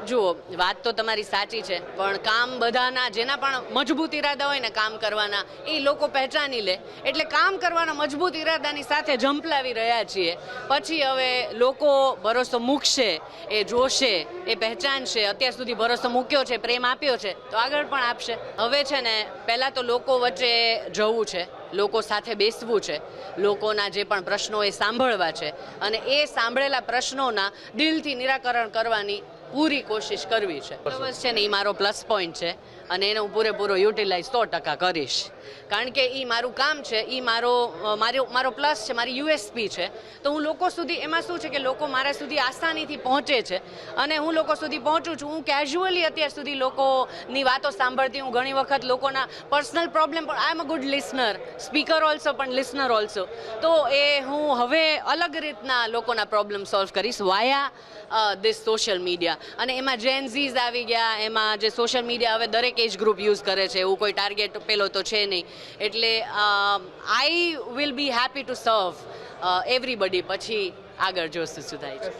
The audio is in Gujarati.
જુઓ, વાત તો તમારી સાચી છે, પણ કામ બધાના જેના પણ મજબૂત ઈરાદા હોય ને કામ કરવાના, એ લોકો પહેચાની લે. એટલે કામ કરવાના મજબૂત ઈરાદાની સાથે ઝંપલાવી રહ્યા છીએ. પછી હવે લોકો ભરોસો મૂકશે, એ જોશે, એ પહેચાનશે. અત્યાર સુધી ભરોસો મૂક્યો છે, પ્રેમ આપ્યો છે, તો આગળ પણ આપશે. હવે છે ને, પહેલાં તો લોકો વચ્ચે જવું છે, લોકો સાથે બેસવું છે, લોકોના જે પણ પ્રશ્નો એ સાંભળવા છે, અને એ સાંભળેલા પ્રશ્નોના દિલથી નિરાકરણ કરવાની પૂરી કોશિશ કરવી છે. બસ છે ને, એ મારો પ્લસ પોઈન્ટ છે અને એને હું પૂરેપૂરો યુટિલાઇઝ 100% કરીશ. કારણ કે એ મારું કામ છે, એ મારો પ્લસ છે, મારી યુએસપી છે. તો હું લોકો સુધી, એમાં શું છે કે લોકો મારા સુધી આસાનીથી પહોંચે છે અને હું લોકો સુધી પહોંચું છું. હું કેઝ્યુઅલી અત્યાર સુધી લોકોની વાતો સાંભળતી. હું ઘણી વખત લોકોના પર્સનલ પ્રોબ્લેમ પણ, I am a good listener, speaker also પણ લિસનર ઓલ્સો. તો એ હું હવે અલગ રીતના લોકોના પ્રોબ્લેમ સોલ્વ કરીશ વાયા ધીસ સોશિયલ મીડિયા. અને એમાં જેન ઝીઝ આવી ગયા, એમાં જે સોશિયલ મીડિયા હવે દરેક એજ ગ્રુપ યુઝ કરે છે, એવું કોઈ ટાર્ગેટ પેલો તો છે નહીં. એટલે I will be happy to સર્વ એવરીબડી. પછી આગળ જોશું શું થાય છે.